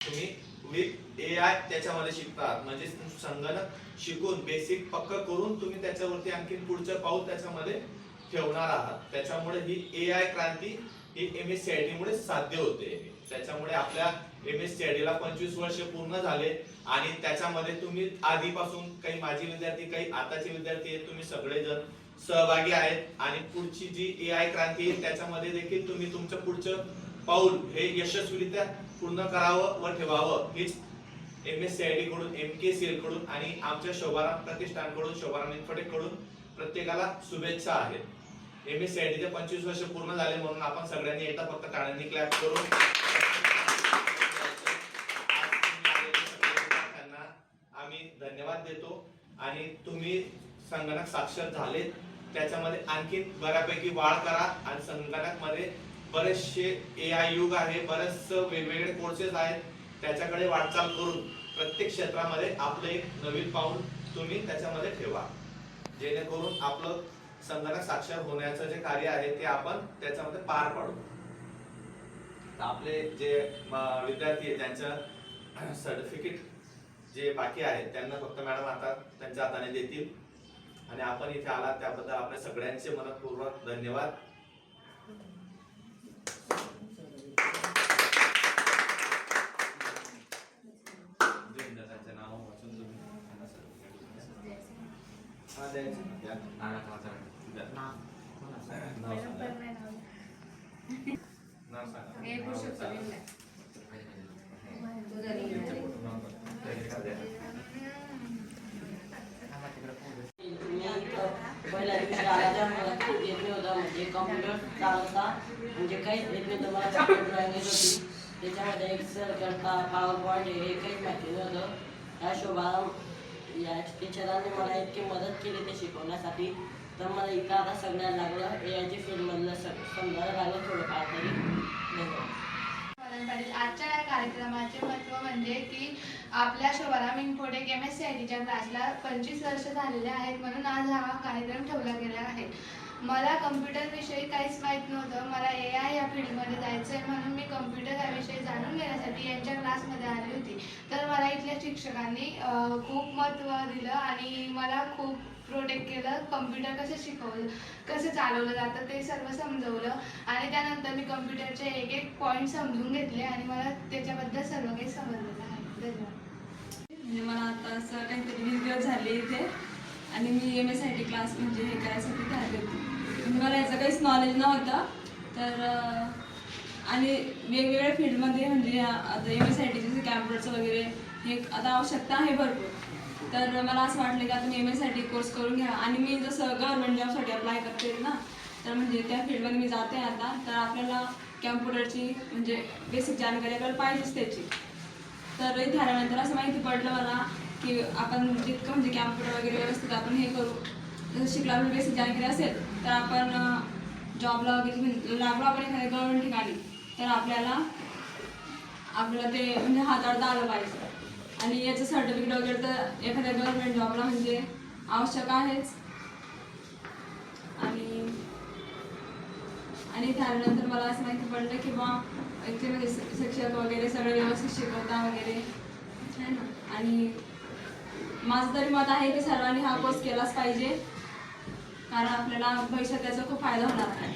तुम्ही with AI त्याच्यामध्ये शिकतात, म्हणजे संगणक शिकून बेसिक पक्क करून तुम्ही त्याच्यावरती आणखी पुढचं पाऊल त्याच्यामध्ये ठेवणार आहात. त्याच्यामुळे ही AI क्रांती ही MSCIT मुळे साध्य होते. त्याच्यामुळे आपल्या MSCIT ला 25 वर्ष पूर्ण झाले आणि त्याच्यामध्ये तुम्ही आधीपासून काही माजी विद्यार्थी काही आताचे विद्यार्थी आहेत, तुम्ही सगळेजण सहभागी आहेत आणि पुढची जी AI क्रांती आहे त्याच्यामध्ये देखील तुम्ही तुमचं पुढचं पाऊल हे यशस्वीरित्या पूर्ण करावं व ठेवावं हीच MSCIT कडून MKCL कडून आणि आमच्या शोभाराम प्रतिष्ठानकडून शोभाराम इन्फोटेक कडून प्रत्येकाला शुभेच्छा आहेत. MSCIT चे 25 वर्ष पूर्ण झाले म्हणून आपण सगळ्यांनी एकदा फक्त टाळ्यांनी क्लॅप करून आम्ही धन्यवाद देतो. आणि तुम्ही संगणक साक्षर झाले त्याच्यामध्ये आणखी बऱ्यापैकी वाढ करा आणि संगणक मध्ये बरेचसे AI युग आहे, बरेच वेगवेगळे कोर्सेस आहेत, त्याच्याकडे वाटचाल करून प्रत्येक क्षेत्रामध्ये आपलं एक नवीन पाऊल तुम्ही त्याच्यामध्ये ठेवा, जेणेकरून आपलं संगणक साक्षर होण्याचं जे कार्य आहे ते आपण त्याच्यामध्ये पार पाडू. आपले जे विद्यार्थी आहेत त्यांचं सर्टिफिकेट जे बाकी आहे त्यांना फक्त मॅडम आता त्यांच्या हाताने देतील आणि आपण इथे आलात त्याबद्दल आपल्या सगळ्यांचे मनपूर्वक धन्यवाद. पहिल्या दिवशी आला मला काही येत नव्हतं, म्हणजे कॉम्प्युटर चालवता म्हणजे काहीच येत नव्हतं. मला कॉम्प्युटर ड्रॉइंग येत होती, त्याच्यामध्ये एक्सेल करता पॉवर पॉईंट हे काहीच माहिती नव्हतं. त्या शोभाराम या टीचरांनी मला इतकी मदत केली ते शिकवण्यासाठी, तर मला इथं आता सगळ्यांना लागलं AI फील्डमधलं समजायला लागलं थोडंफार तरी. धन्यवाद. आजच्या या कार्यक्रमाचे महत्त्व म्हणजे की आपल्या शोभाराम इन्फोटेक MSCITच्या क्लासला 25 वर्ष झालेले आहेत, म्हणून आज हा कार्यक्रम ठेवला गेला आहे. मला कम्प्युटर विषयी काहीच माहीत नव्हतं. मला AI या फील्डमध्ये जायचं आहे म्हणून मी कम्प्युटर याविषयी जाणून घेण्यासाठी यांच्या क्लासमध्ये आली होती. तर मला इथल्या शिक्षकांनी खूप महत्त्व दिलं आणि मला खूप प्रोटेक्ट केलं. कम्प्युटर कसं चालवलं जातं ते सर्व समजवलं आणि त्यानंतर मी कम्प्युटरचे एक एक पॉईंट समजून घेतले आणि मला त्याच्याबद्दल सर्व काही समजलेलं आहे. धन्यवाद. म्हणजे मला आता असं काहीतरी 20 दिवस झाले इथे आणि मी MSCIT क्लास म्हणजे हे करायसाठी आले होते. मला याचं काहीच नॉलेज नव्हतं. तर आणि वेगवेगळ्या फील्डमध्ये म्हणजे आता MSCITचे कॅम्प्युटरचं वगैरे हे आता आवश्यकता आहे भरपूर. तर मला असं वाटलं की आता मी MSCIT कोर्स करून घ्या आणि मी जसं गव्हर्नमेंट जॉबसाठी अप्लाय करते ना, तर म्हणजे त्या फील्डमध्ये मी जाते आता. तर आपल्याला कॅम्प्युटरची म्हणजे बेसिक जानकारी आपल्याला पाहिजेच त्याची. तर इथे आल्यानंतर असं माहिती पडलं मला की आपण जितकं म्हणजे कॅम्प्युटर वगैरे व्यवस्थित आपण हे करू, जसं शिकला आपली बेसिक जानकारी असेल तर आपण जॉबला वगैरे लागलो आपण एखाद्या गव्हर्नमेंट ठिकाणी, तर आपल्याला ते म्हणजे हाताळता आलं पाहिजे. आणि याचं सर्टिफिकेट वगैरे तर एखाद्या गव्हर्नमेंट जॉबला म्हणजे आवश्यक आहेच. आणि त्यानंतर मला असं माहिती पडलं की बा याच्यामध्ये शिक्षक वगैरे सगळे व्यवस्थित शिकवता वगैरे है ना. आणि माझं तरी मत आहे की सर्वांनी हा कोर्स केलाच पाहिजे, कारण आपल्याला भविष्यात त्याचा खूप फायदा होणार आहे.